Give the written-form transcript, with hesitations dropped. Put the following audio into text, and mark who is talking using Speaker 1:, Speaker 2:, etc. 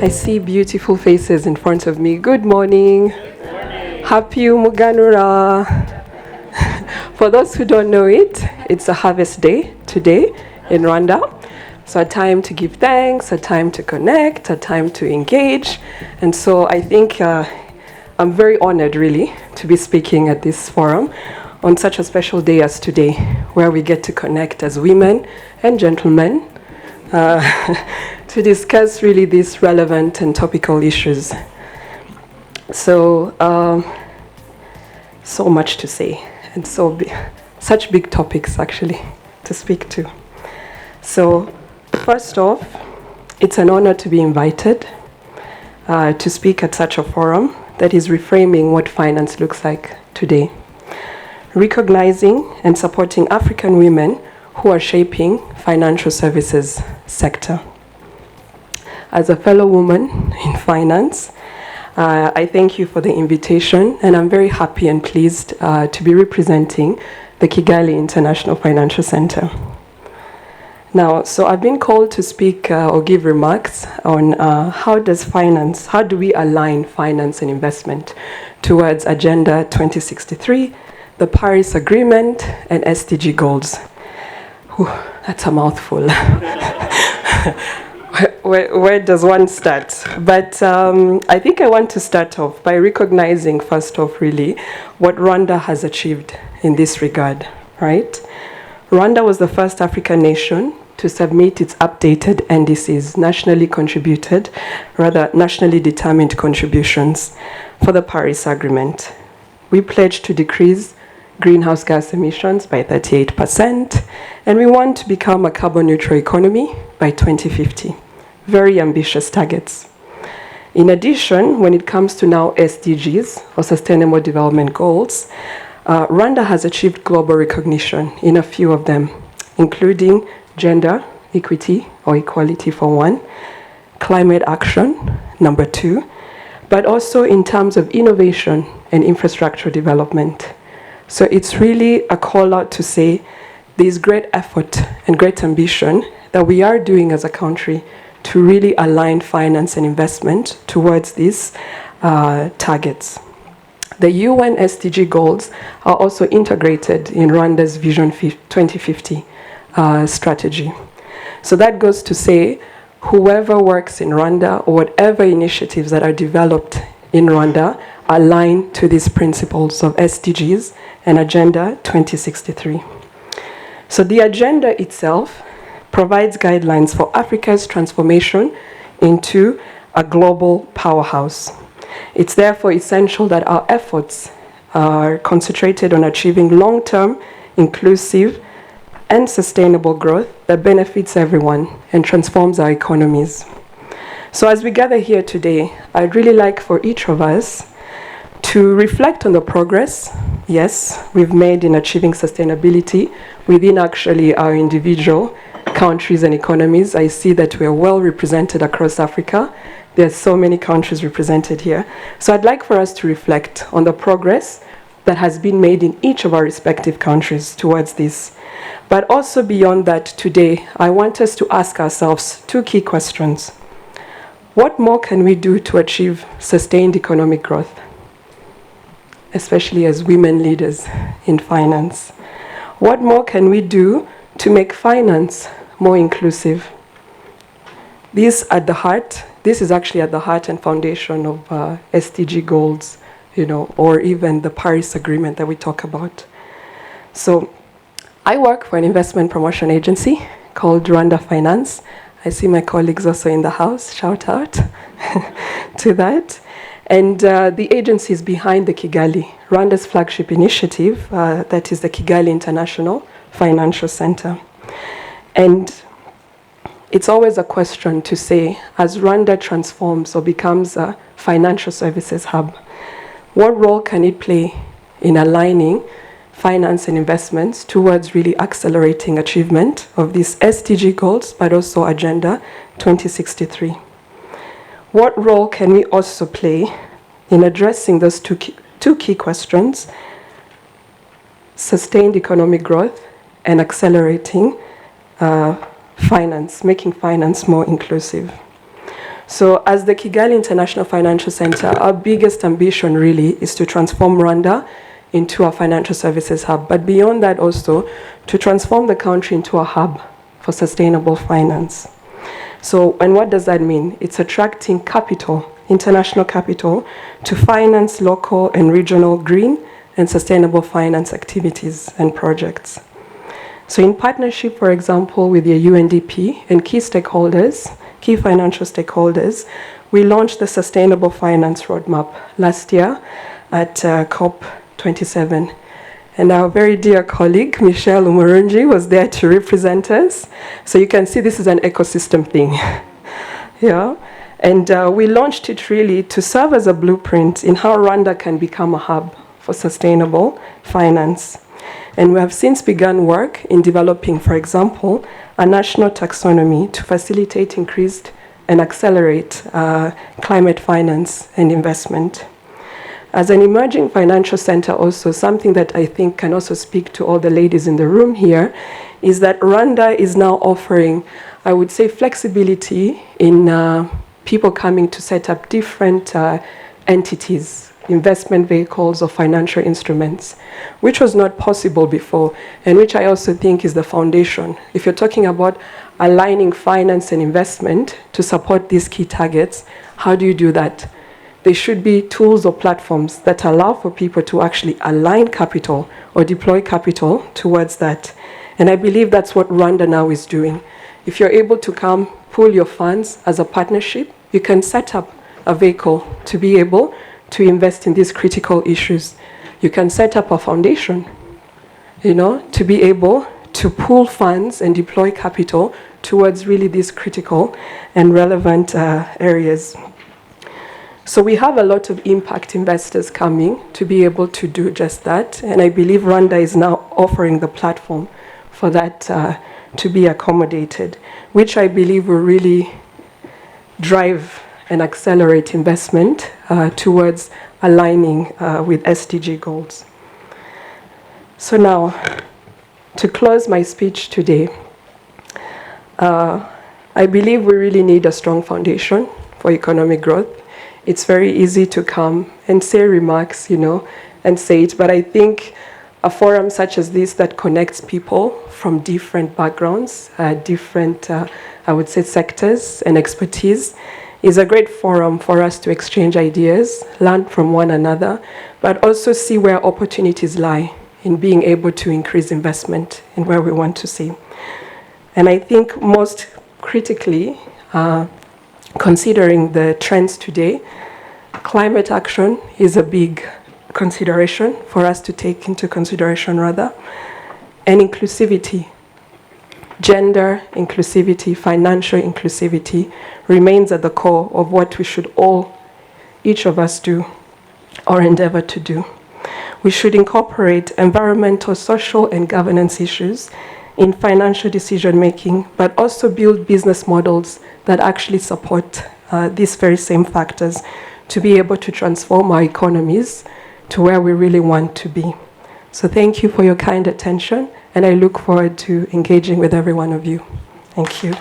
Speaker 1: I see beautiful faces in front of me. Good morning. Good morning. Happy Umuganura. For those who don't know it, it's a harvest day today in Rwanda. So a time to give thanks, a time to connect, a time to engage. And so I think I'm very honored really to be speaking at this forum on such a special day as today, where we get to connect as women and gentlemen to discuss really these relevant and topical issues. So, so much to say, and such big topics actually to speak to. So, first off, it's an honor to be invited to speak at such a forum that is reframing what finance looks like today, recognizing and supporting African women who are shaping financial services sector. As a fellow woman in finance, I thank you for the invitation, and I'm very happy and pleased to be representing the Kigali International Financial Center. Now, so I've been called to speak or give remarks on how do we align finance and investment towards Agenda 2063, the Paris Agreement, and SDG goals. Whew, that's a mouthful. Where does one start? But I think I want to start off by recognizing, first off, really, what Rwanda has achieved in this regard, right? Rwanda was the first African nation to submit its updated NDCs, nationally determined contributions for the Paris Agreement. We pledged to decrease greenhouse gas emissions by 38%, and we want to become a carbon neutral economy by 2050. Very ambitious targets. In addition, when it comes to now SDGs, or Sustainable Development Goals, Rwanda has achieved global recognition in a few of them, including gender equity or equality for one, climate action, number 2, but also in terms of innovation and infrastructure development. So it's really a call out to say there's great effort and great ambition that we are doing as a country to really align finance and investment towards these targets. The UN SDG goals are also integrated in Rwanda's Vision 2050 strategy. So that goes to say whoever works in Rwanda or whatever initiatives that are developed in Rwanda align to these principles of SDGs and Agenda 2063. So the agenda itself provides guidelines for Africa's transformation into a global powerhouse. It's therefore essential that our efforts are concentrated on achieving long-term, inclusive, and sustainable growth that benefits everyone and transforms our economies. So as we gather here today, I'd really like for each of us to reflect on the progress, yes, we've made in achieving sustainability within actually our individual countries and economies. I see that we are well represented across Africa. There are so many countries represented here. So I'd like for us to reflect on the progress that has been made in each of our respective countries towards this. But also beyond that, today, I want us to ask ourselves 2 key questions. What more can we do to achieve sustained economic growth, especially as women leaders in finance? What more can we do to make finance more inclusive? This is actually at the heart and foundation of SDG goals, or even the Paris Agreement that we talk about. So I work for an investment promotion agency called Rwanda Finance. I see my colleagues also in the house. Shout out to that. And the agency is behind the Kigali, Rwanda's flagship initiative, that is the Kigali International Financial Center. And it's always a question to say, as Rwanda transforms or becomes a financial services hub, what role can it play in aligning finance and investments towards really accelerating achievement of these SDG goals, but also Agenda 2063? What role can we also play in addressing those two key questions, sustained economic growth and accelerating finance, making finance more inclusive? So as the Kigali International Financial Center, our biggest ambition really is to transform Rwanda into a financial services hub, but beyond that also to transform the country into a hub for sustainable finance. So, and what does that mean? It's attracting capital, international capital, to finance local and regional green and sustainable finance activities and projects. So in partnership, for example, with the UNDP and key stakeholders, key financial stakeholders, we launched the Sustainable Finance Roadmap last year at COP27. And our very dear colleague, Michelle Umurungi, was there to represent us. So you can see this is an ecosystem thing. Yeah. And we launched it really to serve as a blueprint in how Rwanda can become a hub for sustainable finance. And we have since begun work in developing, for example, a national taxonomy to facilitate increased and accelerate climate finance and investment. As an emerging financial center also, something that I think can also speak to all the ladies in the room here, is that Rwanda is now offering, I would say, flexibility in people coming to set up different entities, investment vehicles or financial instruments, which was not possible before, and which I also think is the foundation. If you're talking about aligning finance and investment to support these key targets, how do you do that? There should be tools or platforms that allow for people to actually align capital or deploy capital towards that. And I believe that's what Rwanda now is doing. If you're able to come pool your funds as a partnership, you can set up a vehicle to be able to invest in these critical issues. You can set up a foundation, to be able to pool funds and deploy capital towards really these critical and relevant areas. So we have a lot of impact investors coming to be able to do just that. And I believe Rwanda is now offering the platform for that to be accommodated, which I believe will really drive and accelerate investment towards aligning with SDG goals. So now, to close my speech today, I believe we really need a strong foundation for economic growth. It's very easy to come and say remarks, and say it, but I think a forum such as this that connects people from different backgrounds, different, I would say, sectors and expertise, is a great forum for us to exchange ideas, learn from one another, but also see where opportunities lie in being able to increase investment in where we want to see. And I think most critically, considering the trends today, climate action is a big consideration for us to take into consideration rather, and inclusivity. Gender inclusivity, financial inclusivity remains at the core of what we should each of us do or endeavor to do. We should incorporate environmental, social, and governance issues in financial decision making, but also build business models that actually support these very same factors to be able to transform our economies to where we really want to be. So thank you for your kind attention, and I look forward to engaging with every one of you. Thank you.